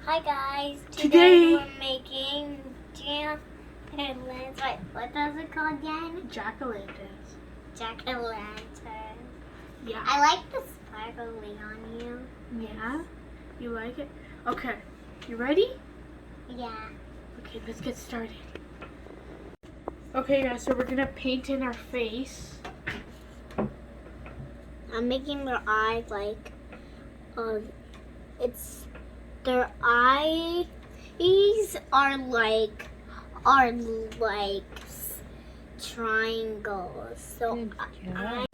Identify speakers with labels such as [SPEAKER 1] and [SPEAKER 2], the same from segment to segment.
[SPEAKER 1] Hi guys,
[SPEAKER 2] Today
[SPEAKER 1] we're making jack-o'-lanterns. What does it called again?
[SPEAKER 2] jack-o'-lanterns.
[SPEAKER 1] Jack-o'-lantern.
[SPEAKER 2] Yeah.
[SPEAKER 1] I like the sparkly on you.
[SPEAKER 2] Yeah? You like it? Okay. You ready?
[SPEAKER 1] Yeah.
[SPEAKER 2] Okay, let's get started. Okay guys, so we're gonna paint in our face.
[SPEAKER 1] I'm making their eyes their eyes are like triangles. So
[SPEAKER 3] Good job.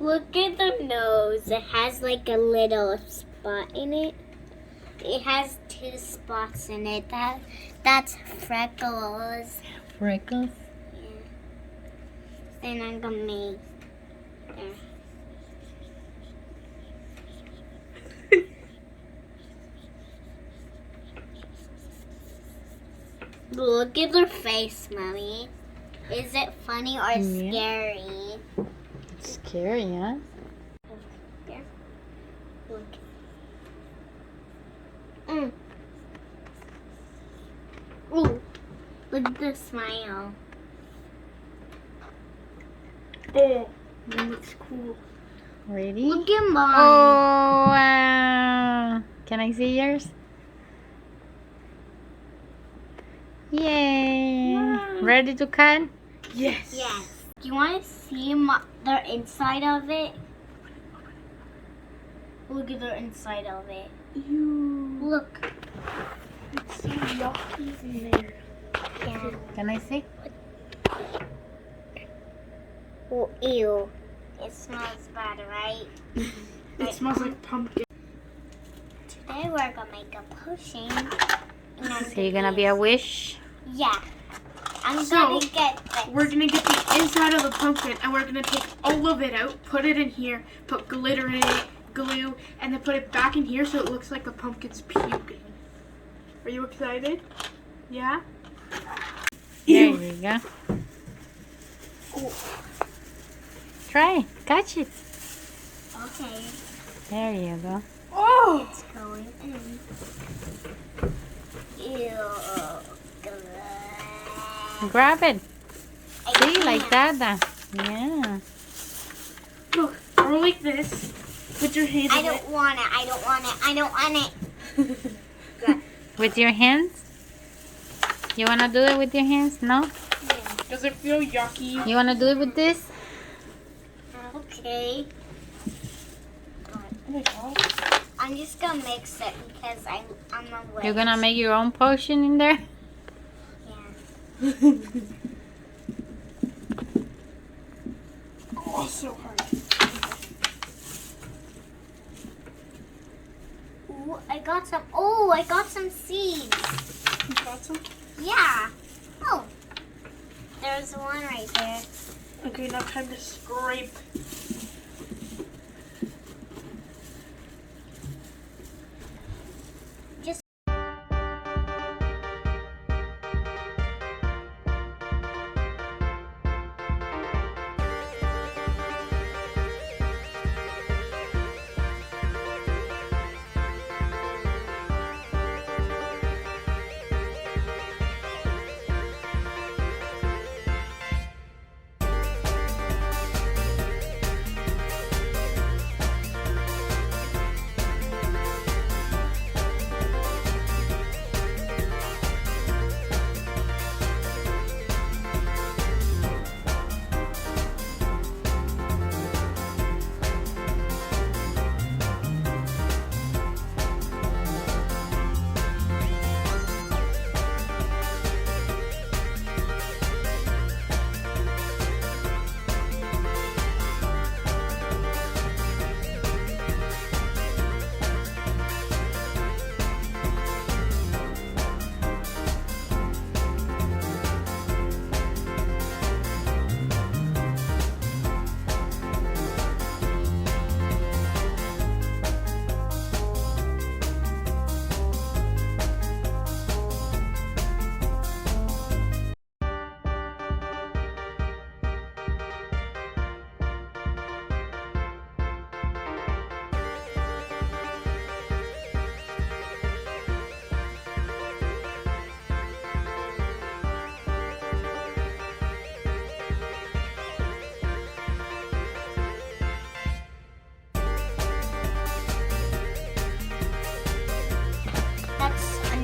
[SPEAKER 1] Look at the nose. It has like a little spot in it. It has 2 spots in it. That's freckles.
[SPEAKER 3] Freckles.
[SPEAKER 1] Yeah. Then I'm gonna make there. Look at their face, Mommy. Is it funny or
[SPEAKER 3] Yeah.
[SPEAKER 1] scary?
[SPEAKER 3] Scary, huh?
[SPEAKER 1] There. Look. Ooh. Look at the smile.
[SPEAKER 2] Oh, that looks cool.
[SPEAKER 3] Ready?
[SPEAKER 1] Look at mine.
[SPEAKER 3] Oh, wow. Can I see yours? Yay.
[SPEAKER 2] Wow.
[SPEAKER 3] Ready to cut?
[SPEAKER 2] Yes.
[SPEAKER 1] Yes. Do you want to see the inside of it? Look at the inside of it.
[SPEAKER 2] Ew.
[SPEAKER 1] Look.
[SPEAKER 2] It's so yucky in there.
[SPEAKER 1] Yeah.
[SPEAKER 3] Can I see?
[SPEAKER 1] Oh, ew. It smells bad, right?
[SPEAKER 2] It smells like pumpkin.
[SPEAKER 1] Today we're gonna make a potion.
[SPEAKER 3] So you're gonna be a wish?
[SPEAKER 1] Yeah. I'm
[SPEAKER 2] So,
[SPEAKER 1] gonna get this.
[SPEAKER 2] We're gonna get the inside of the pumpkin and we're gonna take all of it out, put it in here, put glitter in it, glue, and then put it back in here so it looks like the pumpkin's puking. Are you excited? Yeah?
[SPEAKER 3] There you go.
[SPEAKER 1] Oh,
[SPEAKER 3] Try. Catch it.
[SPEAKER 1] okay.
[SPEAKER 3] There you go.
[SPEAKER 2] Oh!
[SPEAKER 1] It's going in. Ew.
[SPEAKER 3] Grab it.
[SPEAKER 1] I
[SPEAKER 3] See,
[SPEAKER 1] can't.
[SPEAKER 3] like that. Yeah.
[SPEAKER 2] Look, or like this. Put your hand
[SPEAKER 1] I
[SPEAKER 2] in it.
[SPEAKER 1] don't want it. I don't want it. I don't want it.
[SPEAKER 3] With your hands? You wanna do it with your hands? No?
[SPEAKER 2] Does it feel yucky?
[SPEAKER 3] You wanna do it with this?
[SPEAKER 1] Okay.
[SPEAKER 2] Oh my god.
[SPEAKER 1] I'm just gonna mix it because I'm a witch.
[SPEAKER 3] You're gonna make your own potion in there?
[SPEAKER 1] Yeah.
[SPEAKER 2] Oh, so hard.
[SPEAKER 1] Ooh, I got some. Oh, I got some seeds.
[SPEAKER 2] You got some?
[SPEAKER 1] Yeah. Oh, there's one right there.
[SPEAKER 2] Okay, now time to scrape.
[SPEAKER 1] Just.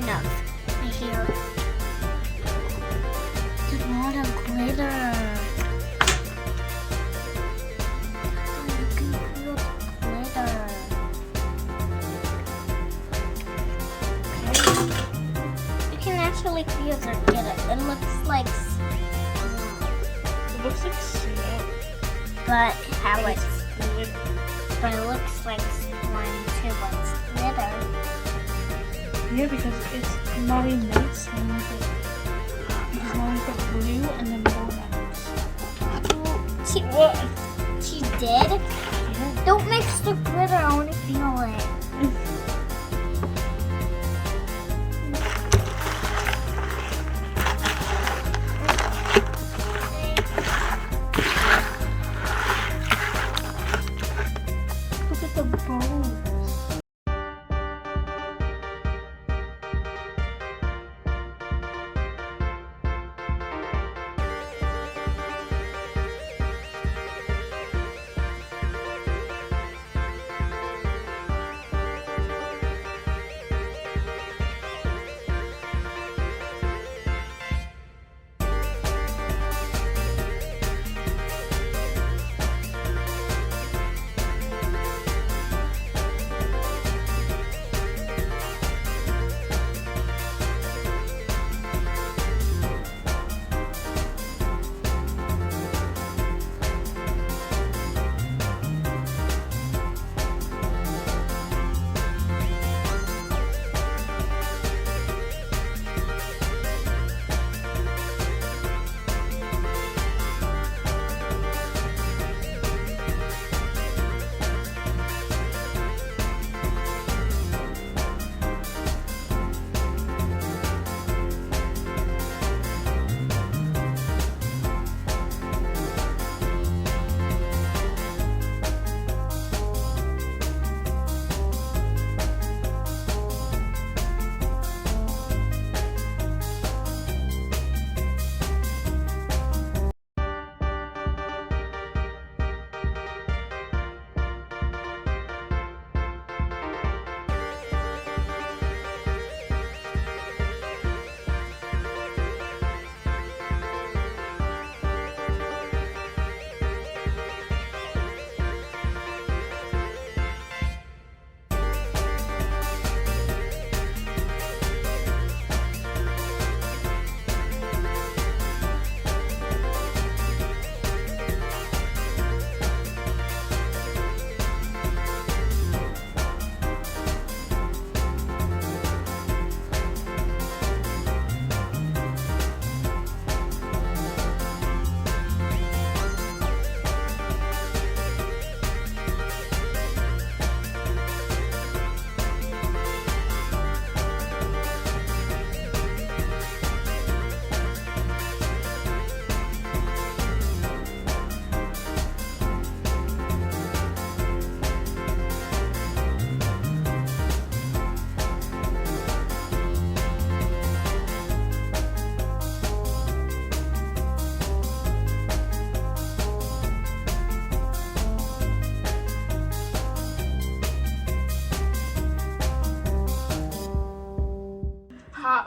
[SPEAKER 1] enough. Right here. There's a lot of glitter. You can feel the glitter. Okay. You can actually feel the glitter. It looks like
[SPEAKER 2] It looks like snow.
[SPEAKER 1] but how it's
[SPEAKER 2] glitter.
[SPEAKER 1] but it looks like slime too, but it's glitter.
[SPEAKER 2] Yeah, because it's not a night slime. It's not like the blue and then borax.
[SPEAKER 1] She did?
[SPEAKER 2] Yeah.
[SPEAKER 1] Don't mix the glitter, I want to feel it. Look at the bones.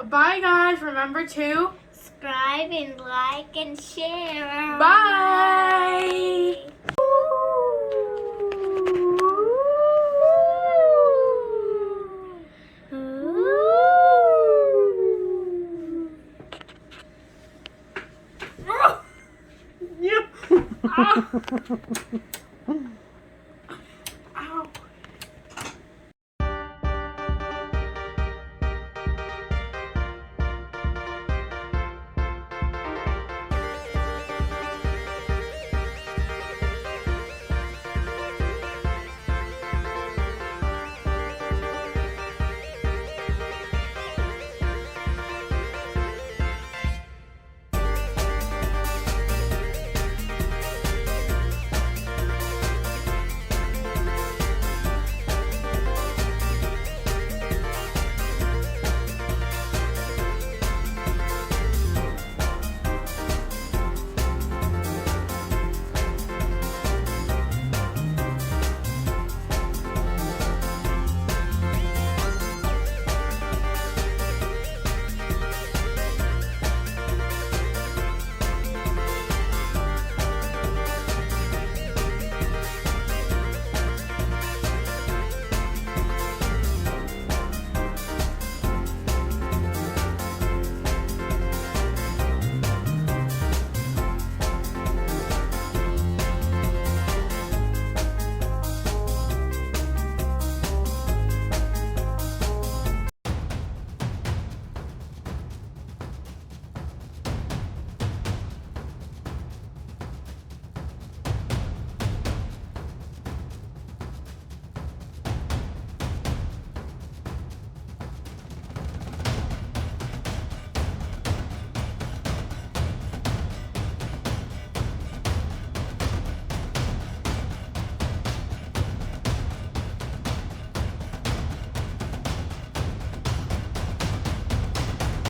[SPEAKER 2] Bye, guys. Remember to
[SPEAKER 1] Subscribe and like and share.
[SPEAKER 2] bye.
[SPEAKER 1] Ooh.
[SPEAKER 2] You.